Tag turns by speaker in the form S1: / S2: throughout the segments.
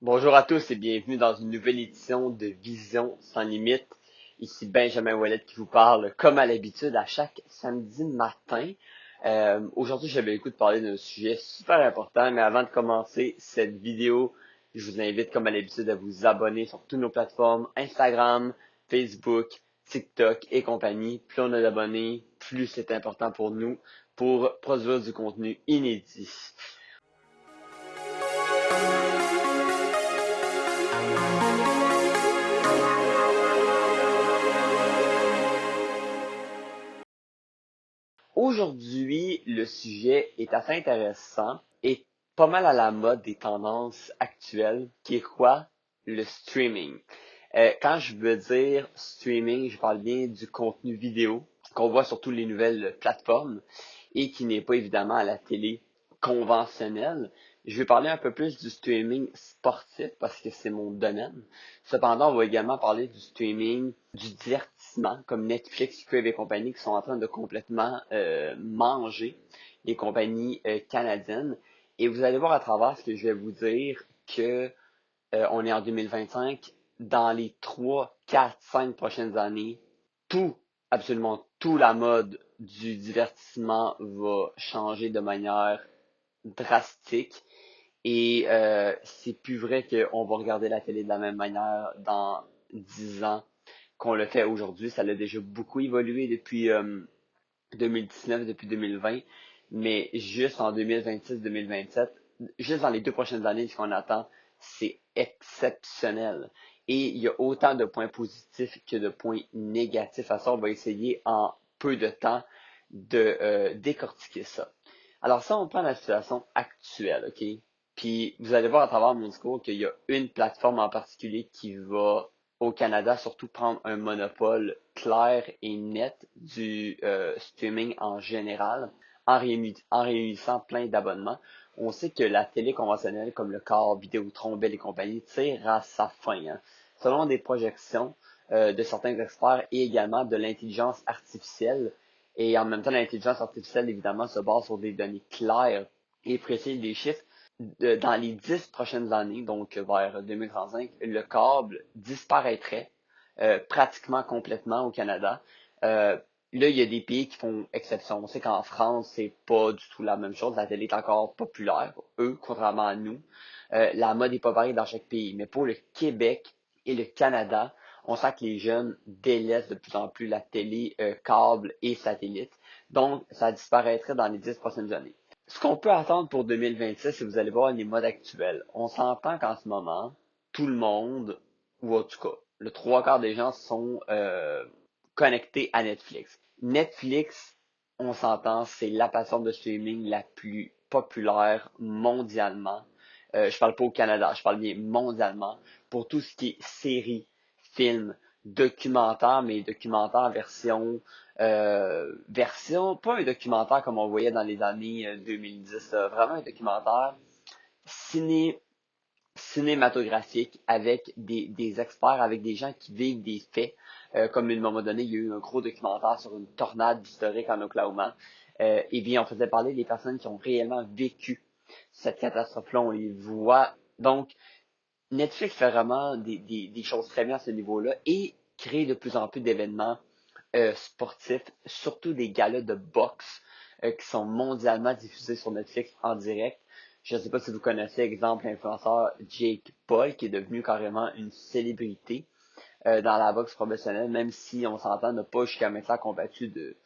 S1: Bonjour à tous et bienvenue dans une nouvelle édition de Vision sans limite. Ici Benjamin Ouellet qui vous parle comme à l'habitude à chaque samedi matin. Aujourd'hui, j'avais le goût de parler d'un sujet super important, mais avant de commencer cette vidéo, je vous invite comme à l'habitude à vous abonner sur toutes nos plateformes Instagram, Facebook, TikTok et compagnie. Plus on a d'abonnés, plus c'est important pour nous pour produire du contenu inédit. Aujourd'hui, le sujet est assez intéressant et pas mal à la mode des tendances actuelles, qui est quoi? Le streaming. Quand je veux dire streaming, je parle bien du contenu vidéo qu'on voit sur toutes les nouvelles plateformes et qui n'est pas évidemment à la télé conventionnelle. Je vais parler un peu plus du streaming sportif parce que c'est mon domaine. Cependant, on va également parler du streaming, du divertissement, comme Netflix, Crave et compagnie, qui sont en train de complètement manger les compagnies canadiennes. Et vous allez voir à travers ce que je vais vous dire que on est en 2025. Dans les 3, 4, 5 prochaines années, tout, absolument tout la mode du divertissement va changer de manière drastique. Et c'est plus vrai qu'on va regarder la télé de la même manière dans 10 ans qu'on le fait aujourd'hui. Ça a déjà beaucoup évolué depuis 2019, depuis 2020, mais juste en 2026-2027, juste dans les 2 prochaines années, ce qu'on attend, c'est exceptionnel. Et il y a autant de points positifs que de points négatifs à ça. On va essayer en peu de temps de décortiquer ça. Alors ça, on prend la situation actuelle, OK? Puis vous allez voir à travers mon discours qu'il y a une plateforme en particulier qui va au Canada surtout prendre un monopole clair et net du streaming en général en réunissant plein d'abonnements. On sait que la télé conventionnelle comme le câble, Vidéotron, Bell et compagnie tire à sa fin, hein. Selon des projections de certains experts et également de l'intelligence artificielle, et en même temps l'intelligence artificielle évidemment se base sur des données claires et précises des chiffres, dans les 10 prochaines années, donc vers 2035, le câble disparaîtrait pratiquement complètement au Canada. Euh, Là, il y a des pays qui font exception. On sait qu'en France, c'est pas du tout la même chose. La télé est encore populaire, eux, contrairement à nous. La mode est pas pareille dans chaque pays. Mais pour le Québec et le Canada, on sent que les jeunes délaissent de plus en plus la télé, câble et satellite. Donc, ça disparaîtrait dans les 10 prochaines années. Ce qu'on peut attendre pour 2026, si vous allez voir les modes actuels, on s'entend qu'en ce moment, tout le monde, ou en tout cas, le trois quarts des gens sont connectés à Netflix. Netflix, on s'entend, c'est la plateforme de streaming la plus populaire mondialement. Je parle pas au Canada, je parle bien mondialement pour tout ce qui est séries, films, documentaires, mais documentaires version, pas un documentaire comme on voyait dans les années 2010, vraiment un documentaire ciné, cinématographique avec des experts, avec des gens qui vivent des faits. Comme à un moment donné, il y a eu un gros documentaire sur une tornade historique en Oklahoma. Et bien, on faisait parler des personnes qui ont réellement vécu cette catastrophe-là. On les voit. Donc, Netflix fait vraiment des choses très bien à ce niveau-là et crée de plus en plus d'événements sportifs, surtout des galas de boxe qui sont mondialement diffusés sur Netflix en direct. Je ne sais pas si vous connaissez, exemple, l'influenceur Jake Paul, qui est devenu carrément une célébrité dans la boxe professionnelle, même si on s'entend n'a pas jusqu'à maintenant combattu de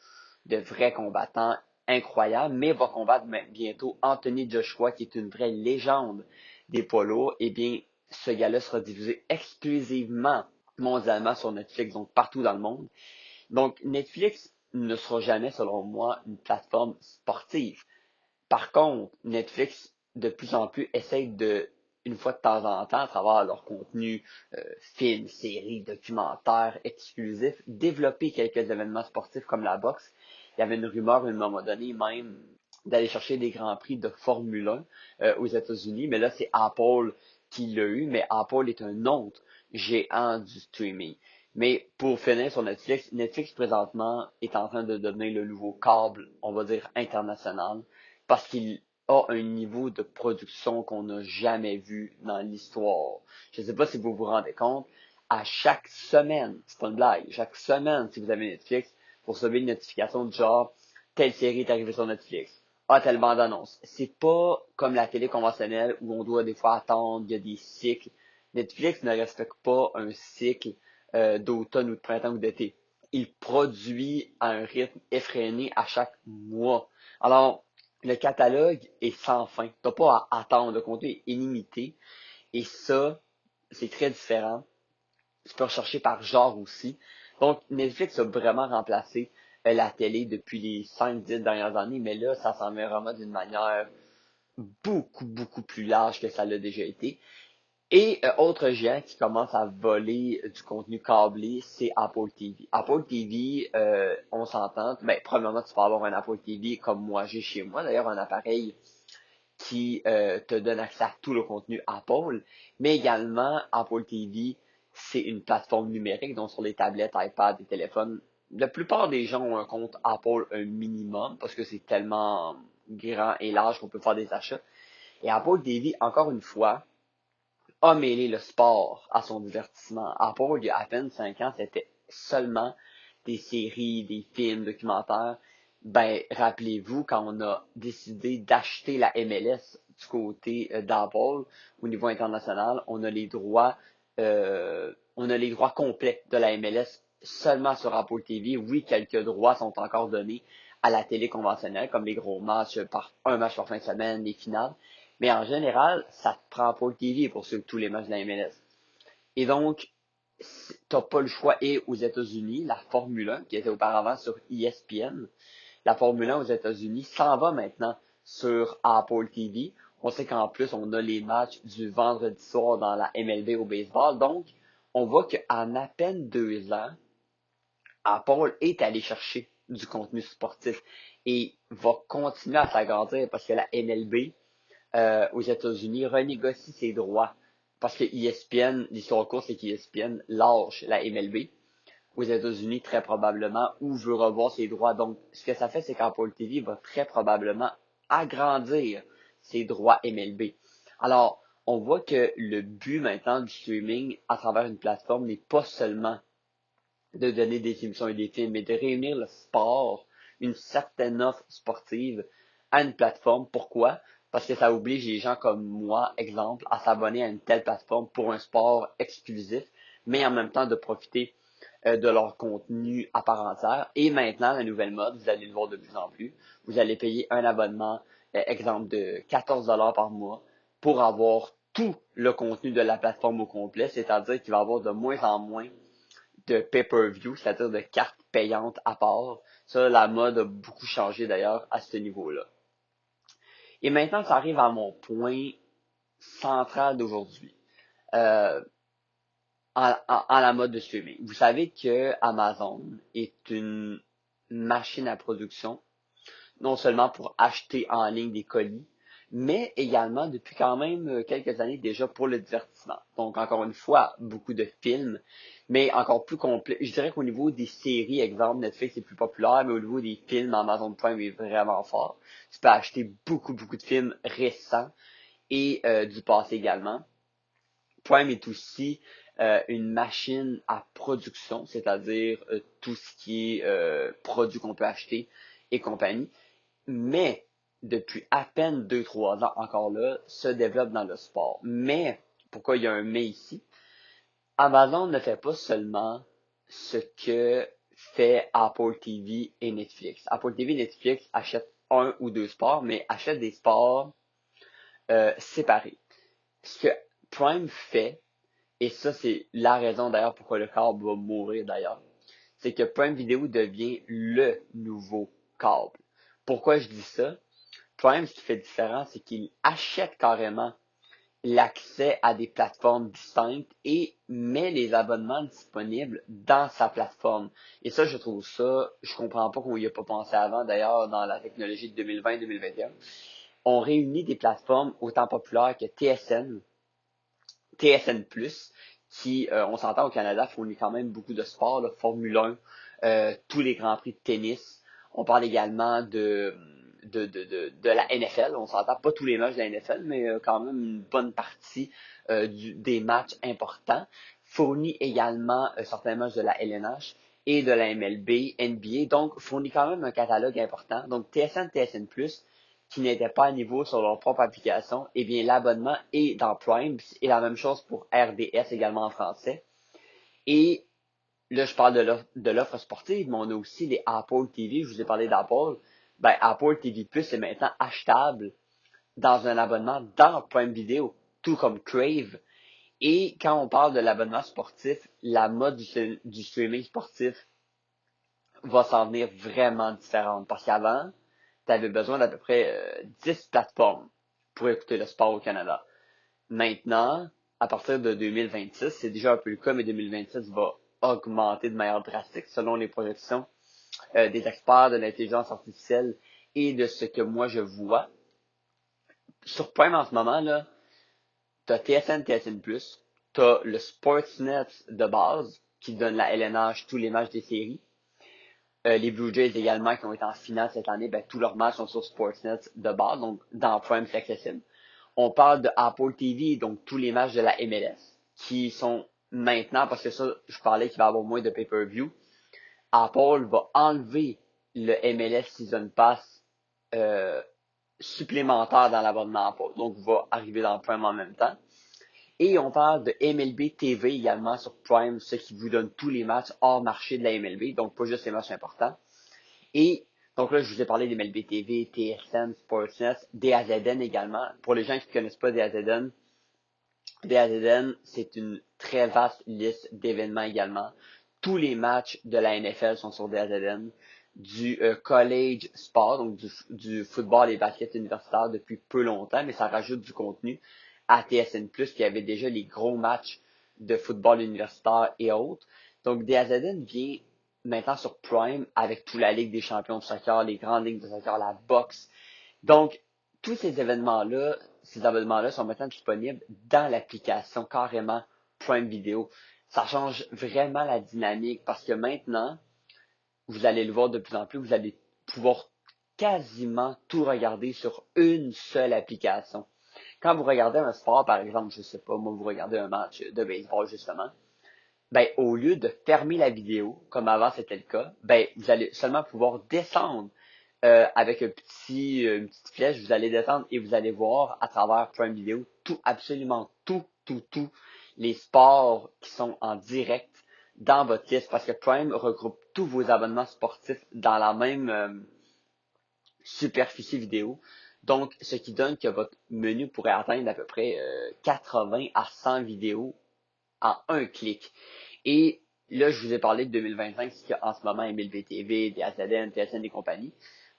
S1: vrais combattants incroyables, mais va combattre bientôt Anthony Joshua, qui est une vraie légende des poids lourds. Eh bien, ce gars-là sera diffusé exclusivement mondialement sur Netflix, donc partout dans le monde. Donc, Netflix ne sera jamais, selon moi, une plateforme sportive. Par contre, Netflix, de plus en plus, essaye de, une fois de temps en temps, à travers leur contenu, films, séries, documentaires exclusifs, développer quelques événements sportifs comme la boxe. Il y avait une rumeur à un moment donné même d'aller chercher des grands prix de Formule 1 aux États-Unis, mais là c'est Apple qui l'a eu, mais Apple est un autre géant du streaming. Mais pour finir sur Netflix, Netflix présentement est en train de devenir le nouveau câble, on va dire, international, parce qu'il a un niveau de production qu'on n'a jamais vu dans l'histoire. Je ne sais pas si vous vous rendez compte, à chaque semaine, c'est pas une blague, chaque semaine, si vous avez Netflix, vous recevez une notification du genre, telle série est arrivée sur Netflix. Ah, telle bande-annonce. C'est pas comme la télé conventionnelle où on doit des fois attendre, il y a des cycles. Netflix ne respecte pas un cycle d'automne ou de printemps ou d'été. Il produit à un rythme effréné à chaque mois. Alors, le catalogue est sans fin. T'as pas à attendre. Le contenu est illimité. Et ça, c'est très différent. Tu peux rechercher par genre aussi. Donc, Netflix a vraiment remplacé la télé depuis les 5-10 dernières années, mais là, ça s'en vient vraiment d'une manière beaucoup plus large que ça l'a déjà été. Et autre géant qui commence à voler du contenu câblé, c'est Apple TV. Apple TV, on s'entend, ben, premièrement, tu peux avoir un Apple TV comme moi j'ai chez moi, d'ailleurs un appareil qui te donne accès à tout le contenu Apple, mais également Apple TV, c'est une plateforme numérique, donc sur les tablettes, iPad et téléphones, la plupart des gens ont un compte Apple un minimum, parce que c'est tellement grand et large qu'on peut faire des achats. Et Apple TV, encore une fois, a mêlé le sport à son divertissement. Apple, il y a à peine 5 ans, c'était seulement des séries, des films, documentaires. Ben, rappelez-vous, quand on a décidé d'acheter la MLS du côté d'Apple au niveau international, on a les droits complets de la MLS seulement sur Apple TV. Oui, quelques droits sont encore donnés à la télé conventionnelle, comme les gros matchs un match par fin de semaine, les finales. Mais en général, ça te prend Apple TV pour suivre tous les matchs de la MLS. Et donc, t'as pas le choix. Et aux États-Unis, la Formule 1, qui était auparavant sur ESPN, la Formule 1 aux États-Unis s'en va maintenant sur Apple TV. On sait qu'en plus, on a les matchs du vendredi soir dans la MLB au baseball. Donc, on voit qu'en à peine 2 ans, Apple est allé chercher du contenu sportif et va continuer à s'agrandir parce que la MLB aux États-Unis renégocie ses droits. Parce que ESPN, l'histoire courte, c'est qu'ESPN lâche la MLB aux États-Unis très probablement ou veut revoir ses droits. Donc, ce que ça fait, c'est qu'Apple TV va très probablement agrandir ses droits MLB. Alors, on voit que le but maintenant du streaming à travers une plateforme n'est pas seulement de donner des émissions et des films, mais de réunir le sport, une certaine offre sportive à une plateforme. Pourquoi? Parce que ça oblige les gens comme moi, exemple, à s'abonner à une telle plateforme pour un sport exclusif, mais en même temps de profiter de leur contenu à part entière. Et maintenant, la nouvelle mode, vous allez le voir de plus en plus, vous allez payer un abonnement, exemple de 14 par mois, pour avoir tout le contenu de la plateforme au complet, c'est-à-dire qu'il va y avoir de moins en moins de pay-per-view, c'est-à-dire de cartes payantes à part. Ça, la mode a beaucoup changé d'ailleurs à ce niveau-là. Et maintenant, ça arrive à mon point central d'aujourd'hui, euh, en la mode de streaming. Vous savez que Amazon est une machine à production, non seulement pour acheter en ligne des colis, mais également depuis quand même quelques années déjà pour le divertissement. Donc encore une fois, beaucoup de films, mais encore plus complet. Je dirais qu'au niveau des séries, exemple, Netflix est plus populaire, mais au niveau des films, Amazon Prime est vraiment fort. Tu peux acheter beaucoup de films récents et du passé également. Prime est aussi une machine à production, c'est-à-dire tout ce qui est produit qu'on peut acheter et compagnie, mais depuis à peine 2-3 ans encore là, se développe dans le sport. Mais, pourquoi il y a un mais ici? Amazon ne fait pas seulement ce que fait Apple TV et Netflix. Apple TV et Netflix achètent un ou deux sports, mais achètent des sports séparés. Ce que Prime fait, et ça c'est la raison d'ailleurs pourquoi le câble va mourir d'ailleurs, c'est que Prime Video devient le nouveau câble. Pourquoi je dis ça? Prime, ce qui fait différent, c'est qu'il achète carrément l'accès à des plateformes distinctes et met les abonnements disponibles dans sa plateforme. Et ça, je trouve ça, je comprends pas qu'on y a pas pensé avant, d'ailleurs, dans la technologie de 2020-2021. On réunit des plateformes autant populaires que TSN, TSN+, qui, on s'entend au Canada, fournit quand même beaucoup de sports, Formule 1, tous les grands prix de tennis. On parle également de de la NFL. On s'entend pas tous les matchs de la NFL, mais quand même une bonne partie des matchs importants. Fournit également certains matchs de la LNH et de la MLB, NBA, donc fournit quand même un catalogue important. Donc TSN, TSN+, qui n'étaient pas à niveau sur leur propre application, eh bien l'abonnement est dans Prime, et la même chose pour RDS également en français. Et là, je parle de l'offre sportive, mais on a aussi les Apple TV. Je vous ai parlé d'Apple. Ben, Apple TV Plus est maintenant achetable dans un abonnement dans Prime Video, tout comme Crave. Et quand on parle de l'abonnement sportif, la mode du streaming sportif va s'en venir vraiment différente. Parce qu'avant, tu avais besoin d'à peu près 10 plateformes pour écouter le sport au Canada. Maintenant, à partir de 2026, c'est déjà un peu le cas, mais 2026 va augmenter de manière drastique selon les projections des experts de l'intelligence artificielle et de ce que moi je vois. Sur Prime en ce moment, là, tu as TSN, TSN+, tu as le Sportsnet de base qui donne la LNH, tous les matchs des séries. Les Blue Jays également qui ont été en finale cette année, ben, tous leurs matchs sont sur Sportsnet de base, donc dans Prime c'est accessible. On parle de Apple TV, donc tous les matchs de la MLS, qui sont maintenant, parce que ça, je parlais qu'il va y avoir moins de pay-per-view, Apple va enlever le MLS Season Pass euh, supplémentaire dans l'abonnement Apple, donc va arriver dans Prime en même temps. Et on parle de MLB TV également sur Prime, ce qui vous donne tous les matchs hors marché de la MLB, donc pas juste les matchs importants. Et donc là, je vous ai parlé d'MLB TV, TSN, Sportsnet, DAZN également. Pour les gens qui ne connaissent pas DAZN, DAZN, c'est une très vaste liste d'événements également. Tous les matchs de la NFL sont sur DAZN. Du college sport, donc du football et basket universitaire depuis peu longtemps, mais ça rajoute du contenu à TSN+, qui avait déjà les gros matchs de football universitaire et autres. Donc DAZN vient maintenant sur Prime avec toute la Ligue des champions de soccer, les grandes ligues de soccer, la boxe. Donc, tous ces événements-là, ces abonnements-là sont maintenant disponibles dans l'application carrément Prime Video. Ça change vraiment la dynamique parce que maintenant, vous allez le voir de plus en plus, vous allez pouvoir quasiment tout regarder sur une seule application. Quand vous regardez un sport, par exemple, je sais pas, moi, vous regardez un match de baseball, justement, ben, au lieu de fermer la vidéo, comme avant c'était le cas, ben, vous allez seulement pouvoir descendre avec une petite flèche, vous allez descendre et vous allez voir à travers Prime Video tout, absolument tout, les sports qui sont en direct dans votre liste parce que Prime regroupe tous vos abonnements sportifs dans la même superficie vidéo. Donc, ce qui donne que votre menu pourrait atteindre à peu près 80 à 100 vidéos en un clic. Et là, je vous ai parlé de 2025, ce qu'il y a en ce moment MLB TV, DAZN, TSN et compagnie.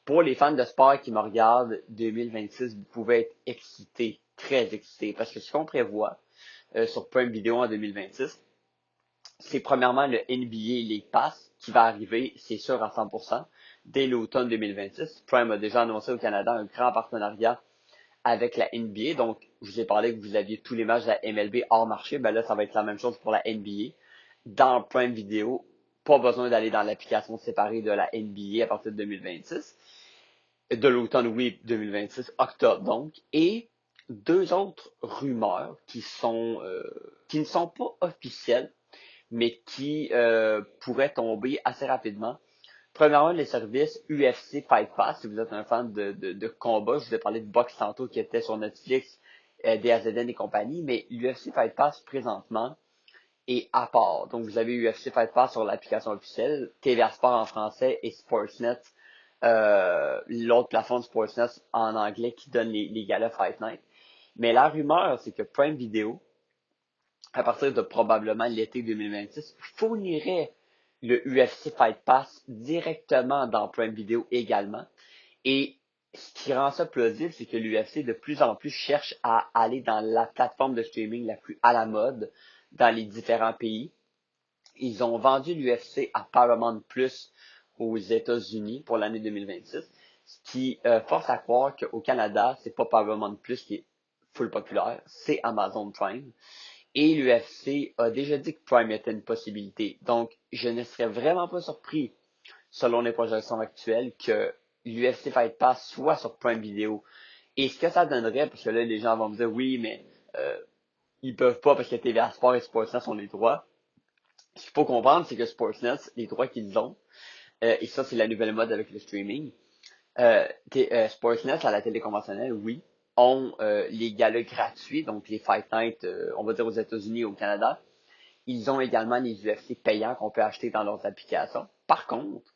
S1: Pour les fans de sport qui me regardent, 2026, vous pouvez être excités, très excités, parce que ce qu'on prévoit sur Prime Video en 2026, c'est premièrement le NBA League Pass qui va arriver, c'est sûr à 100%, dès l'automne 2026. Prime a déjà annoncé au Canada un grand partenariat avec la NBA. Donc, je vous ai parlé que vous aviez tous les matchs de la MLB hors marché. Ben là, ça va être la même chose pour la NBA. Dans Prime Video, pas besoin d'aller dans l'application séparée de la NBA à partir de 2026. De l'automne, oui, 2026, octobre donc. Et deux autres rumeurs qui ne sont pas officielles, mais qui pourraient tomber assez rapidement. Premièrement, les services UFC Fight Pass, si vous êtes un fan de combat, je vous ai parlé de boxe tantôt qui était sur Netflix, DAZN et compagnie, mais l'UFC Fight Pass présentement est à part. Donc vous avez UFC Fight Pass sur l'application officielle, TVA Sport en français et Sportsnet, l'autre plateforme Sportsnet en anglais qui donne les galas Fight Night. Mais la rumeur, c'est que Prime Video, à partir de probablement l'été 2026, fournirait le UFC Fight Pass directement dans Prime Video également. Et ce qui rend ça plausible, c'est que l'UFC de plus en plus cherche à aller dans la plateforme de streaming la plus à la mode dans les différents pays. Ils ont vendu l'UFC à Paramount Plus aux États-Unis pour l'année 2026, ce qui force à croire qu'au Canada, c'est pas Paramount Plus qui est full populaire, c'est Amazon Prime. Et l'UFC a déjà dit que Prime était une possibilité. Donc, je ne serais vraiment pas surpris, selon les projections actuelles, que l'UFC Fight Pass soit sur Prime Video. Et ce que ça donnerait, parce que là, les gens vont me dire, oui, mais ils peuvent pas parce que TVA Sport et Sportsnet ont les droits. Ce qu'il faut comprendre, c'est que Sportsnet, les droits qu'ils ont, et ça, c'est la nouvelle mode avec le streaming, Sportsnet, à la télé conventionnelle, oui, ont les galas gratuits, donc les Fight Night, on va dire aux États-Unis et au Canada. Ils ont également les UFC payants qu'on peut acheter dans leurs applications. Par contre,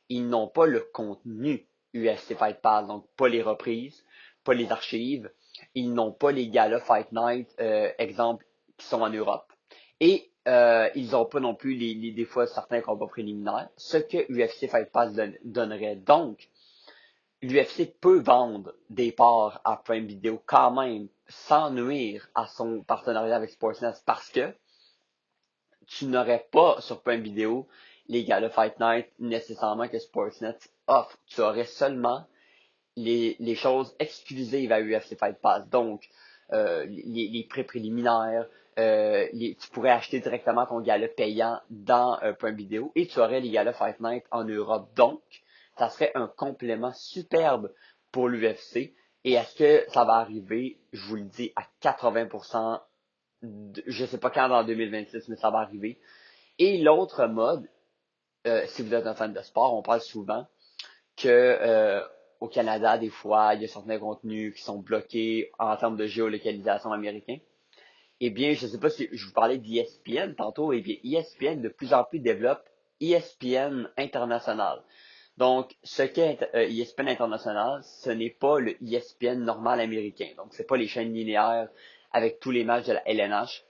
S1: ils n'ont pas le contenu UFC Fight Pass, donc pas les reprises, pas les archives. Ils n'ont pas les galas Fight Night, exemple, qui sont en Europe. Et ils n'ont pas non plus des fois certains combats préliminaires, ce que UFC Fight Pass donnerait. Donc, l'UFC peut vendre des parts à Prime Video quand même sans nuire à son partenariat avec Sportsnet parce que tu n'aurais pas sur Prime Video les galas Fight Night nécessairement que Sportsnet offre. Tu aurais seulement les choses exclusives à UFC Fight Pass. Donc, les pré-préliminaires, tu pourrais acheter directement ton gala payant dans Prime Video et tu aurais les galas Fight Night en Europe. Donc, ça serait un complément superbe pour l'UFC. Et est-ce que ça va arriver? Je vous le dis à 80%. Je sais pas quand dans 2026, mais ça va arriver. Et l'autre mode, si vous êtes un fan de sport, on parle souvent que au Canada, des fois, il y a certains contenus qui sont bloqués en termes de géolocalisation américain. Eh bien, je ne sais pas si je vous parlais d'ESPN tantôt, eh bien, ESPN de plus en plus développe ESPN International. Donc, ce qu'est ESPN International, ce n'est pas le ESPN normal américain. Donc, c'est pas les chaînes linéaires avec tous les matchs de la LNH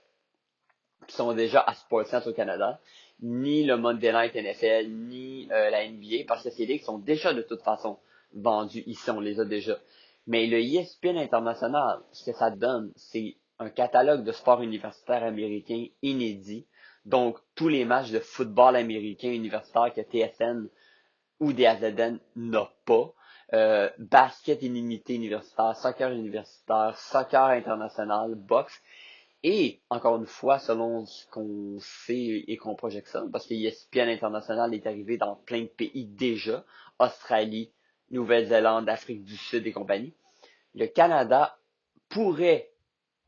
S1: qui sont déjà à Sportsnet au Canada, ni le Monday Night NFL, ni la NBA, parce que ces ligues sont déjà de toute façon vendues ici, on les a déjà. Mais le ESPN International, ce que ça donne, c'est un catalogue de sports universitaires américains inédit. Donc, tous les matchs de football américain universitaire que TSN ou DAZN n'a pas. Basket illimité universitaire, soccer international, boxe. Et, encore une fois, selon ce qu'on sait et qu'on projette ça, parce que ESPN International est arrivé dans plein de pays déjà, Australie, Nouvelle-Zélande, Afrique du Sud et compagnie, le Canada pourrait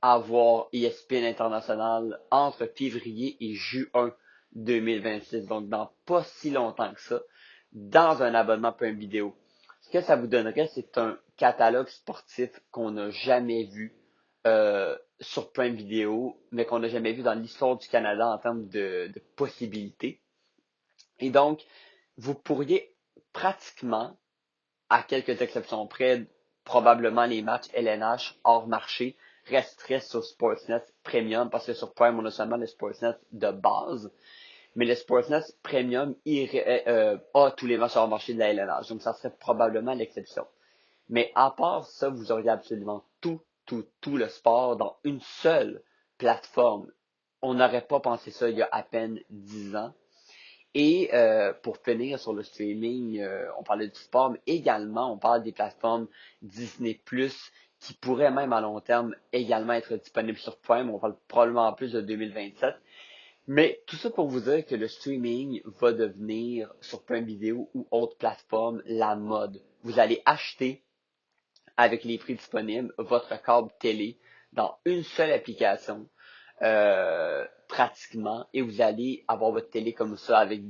S1: avoir ESPN International entre février et juin 2026, donc dans pas si longtemps que ça, dans un abonnement Prime Vidéo. Ce que ça vous donnerait, c'est un catalogue sportif qu'on n'a jamais vu sur Prime Video, mais qu'on n'a jamais vu dans l'histoire du Canada en termes de possibilités. Et donc, vous pourriez pratiquement, à quelques exceptions près, probablement les matchs LNH hors marché resteraient sur Sportsnet Premium, parce que sur Prime, on a seulement le Sportsnet de base. Mais le Sportsnet Premium a tous les matchs hors marché de la LNH. Donc, ça serait probablement l'exception. Mais à part ça, vous auriez absolument tout le sport dans une seule plateforme. On n'aurait pas pensé ça il y a à peine 10 ans. Et pour finir sur le streaming, on parlait du sport, mais également on parle des plateformes Disney+, qui pourraient même à long terme également être disponibles sur Prime. On parle probablement en plus de 2027. Mais tout ça pour vous dire que le streaming va devenir sur Prime Video ou autre plateforme la mode. Vous allez acheter avec les prix disponibles votre câble télé dans une seule application pratiquement et vous allez avoir votre télé comme ça avec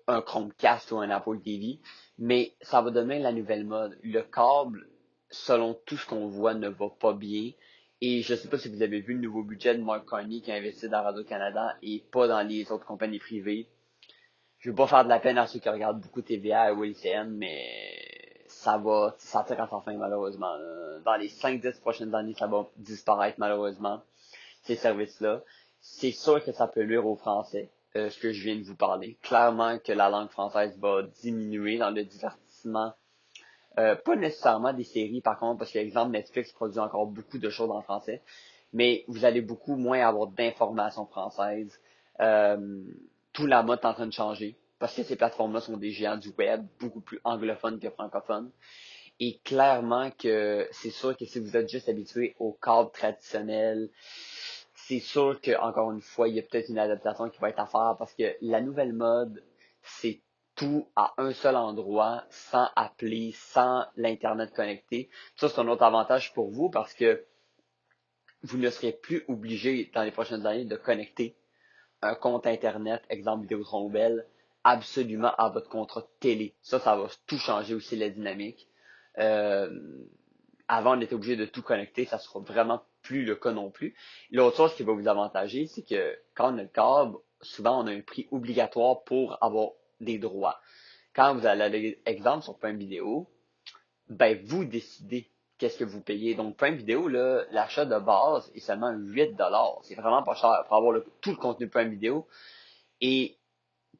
S1: un Chromecast ou un Apple TV, mais ça va donner la nouvelle mode. Le câble, selon tout ce qu'on voit, ne va pas bien. Et je ne sais pas si vous avez vu le nouveau budget de Mark Carney qui a investi dans Radio-Canada et pas dans les autres compagnies privées. Je veux pas faire de la peine à ceux qui regardent beaucoup TVA ou LCN, mais ça tire à sa fin malheureusement. Dans les 5-10 prochaines années, ça va disparaître malheureusement, ces services-là. C'est sûr que ça peut nuire aux Français, ce que je viens de vous parler. Clairement que la langue française va diminuer dans le divertissement. Pas nécessairement des séries, par contre, parce que, exemple, Netflix produit encore beaucoup de choses en français, mais vous allez beaucoup moins avoir d'informations françaises. Euh, Tout la mode est en train de changer, parce que ces plateformes-là sont des géants du web, beaucoup plus anglophones que francophones. Et clairement que c'est sûr que si vous êtes juste habitué au cadre traditionnel, c'est sûr que encore une fois, il y a peut-être une adaptation qui va être à faire parce que la nouvelle mode, c'est tout à un seul endroit, sans appeler, sans l'Internet connecté. Ça, c'est un autre avantage pour vous parce que vous ne serez plus obligé dans les prochaines années de connecter un compte Internet, exemple Vidéotron ou Bell, absolument à votre contrat télé. Ça va tout changer aussi la dynamique. Euh, Avant, on était obligé de tout connecter, ça sera vraiment plus le cas non plus. L'autre chose qui va vous avantager, c'est que quand on a le câble, souvent on a un prix obligatoire pour avoir des droits. Quand vous allez aller, exemple, sur Prime Vidéo, ben vous décidez qu'est-ce que vous payez. Donc Prime Vidéo, là, l'achat de base est seulement 8$. C'est vraiment pas cher pour avoir tout le contenu Prime Vidéo et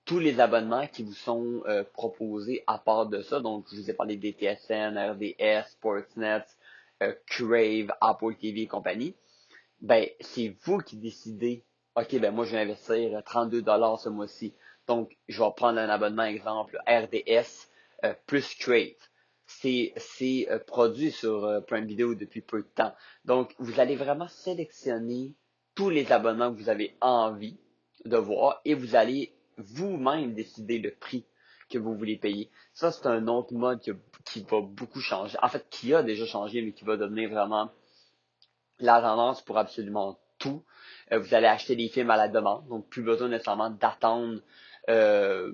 S1: tous les abonnements qui vous sont proposés à part de ça. Donc je vous ai parlé des TSN, RDS, Sportsnet, Crave, Apple TV et compagnie. Ben c'est vous qui décidez. Ok, ben moi je vais investir 32$ ce mois-ci. Donc je vais prendre un abonnement exemple RDS plus Crave. C'est produit sur Prime Video depuis peu de temps. Donc, vous allez vraiment sélectionner tous les abonnements que vous avez envie de voir et vous allez vous-même décider le prix que vous voulez payer. Ça, c'est un autre mode qui va beaucoup changer. En fait, qui a déjà changé, mais qui va devenir vraiment la tendance pour absolument tout. Vous allez acheter des films à la demande, donc plus besoin nécessairement d'attendre euh,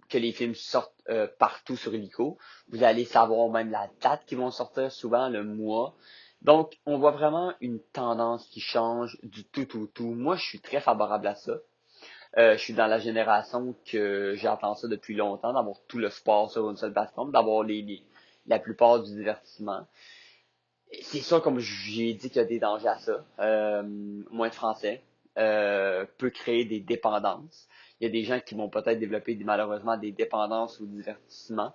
S1: que les films sortent partout sur Illico. Vous allez savoir même la date qu'ils vont sortir, souvent le mois. Donc, on voit vraiment une tendance qui change du tout. Moi, je suis très favorable à ça. Je suis dans la génération que j'attends ça depuis longtemps, d'avoir tout le sport sur une seule plateforme, d'avoir la plupart du divertissement. C'est sûr, comme j'ai dit, qu'il y a des dangers à ça. Moins de français peut créer des dépendances. Il y a des gens qui vont peut-être développer malheureusement des dépendances ou divertissements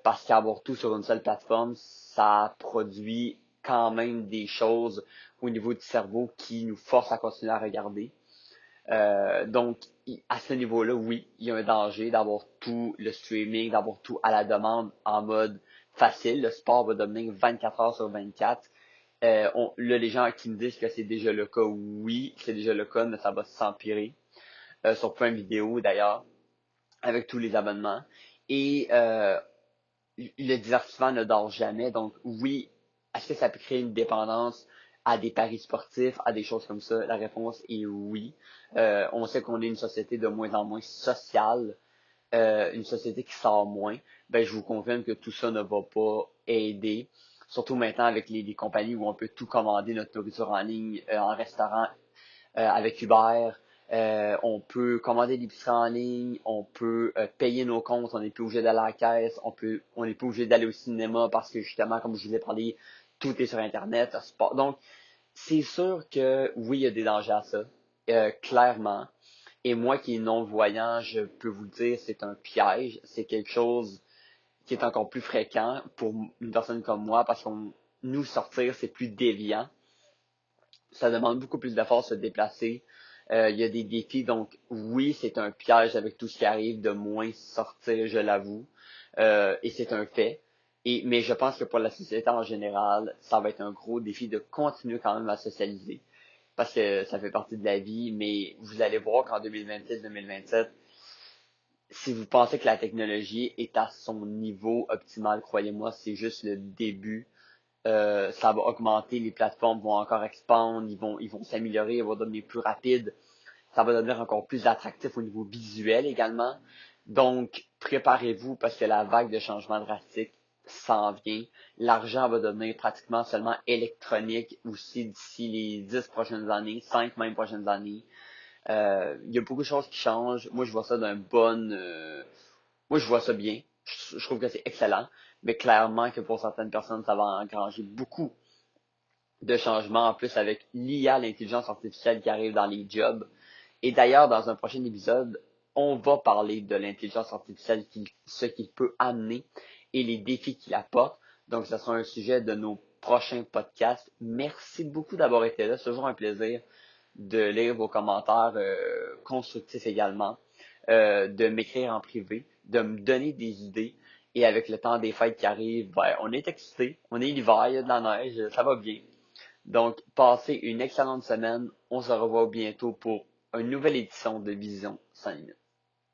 S1: parce qu'avoir tout sur une seule plateforme, ça produit quand même des choses au niveau du cerveau qui nous forcent à continuer à regarder. Donc, à ce niveau-là, oui, il y a un danger d'avoir tout le streaming, d'avoir tout à la demande en mode facile. Le sport va devenir 24 heures sur 24. Là, les gens qui me disent que c'est déjà le cas, oui, c'est déjà le cas, mais ça va s'empirer. Sur Prime Vidéo, d'ailleurs, avec tous les abonnements. Et le divertissement ne dort jamais. Donc, oui, est-ce que ça peut créer une dépendance à des paris sportifs, à des choses comme ça? La réponse est oui. On sait qu'on est une société de moins en moins sociale, une société qui sort moins. Ben, je vous confirme que tout ça ne va pas aider. Surtout maintenant avec les compagnies où on peut tout commander notre nourriture en ligne, en restaurant, avec Uber. On peut commander l'épicerie en ligne, on peut payer nos comptes, on n'est plus obligé d'aller à la caisse, on n'est plus obligé d'aller au cinéma parce que justement, comme je vous ai parlé, tout est sur Internet. Donc, c'est sûr que oui, il y a des dangers à ça, clairement. Et moi qui est non-voyant, je peux vous le dire, c'est un piège. C'est quelque chose qui est encore plus fréquent pour une personne comme moi parce qu'on nous sortir, c'est plus déviant. Ça demande beaucoup plus d'efforts de se déplacer. Il y a des défis, donc oui, c'est un piège avec tout ce qui arrive de moins sortir, je l'avoue. Et c'est un fait. Mais je pense que pour la société en général, ça va être un gros défi de continuer quand même à socialiser. Parce que ça fait partie de la vie, mais vous allez voir qu'en 2026-2027, si vous pensez que la technologie est à son niveau optimal, croyez-moi, c'est juste le début. Ça va augmenter, les plateformes vont encore expandre, ils vont s'améliorer, ils vont devenir plus rapides, ça va devenir encore plus attractif au niveau visuel également. Donc, préparez-vous parce que la vague de changement drastique s'en vient. L'argent va devenir pratiquement seulement électronique aussi d'ici les 10 prochaines années, 5 même prochaines années. Il y a beaucoup de choses qui changent. Moi, je vois ça moi, je vois ça bien. Je trouve que c'est excellent. Mais clairement que pour certaines personnes, ça va engranger beaucoup de changements. En plus, avec l'IA, l'intelligence artificielle qui arrive dans les jobs. Et d'ailleurs, dans un prochain épisode, on va parler de l'intelligence artificielle, ce qu'il peut amener et les défis qu'il apporte. Donc, ce sera un sujet de nos prochains podcasts. Merci beaucoup d'avoir été là. C'est toujours un plaisir de lire vos commentaires constructifs également, de m'écrire en privé, de me donner des idées. Et avec le temps des fêtes qui arrivent, ben, on est excité, on est l'hiver, il y a de la neige, ça va bien. Donc, passez une excellente semaine. On se revoit bientôt pour une nouvelle édition de Vision sans limite.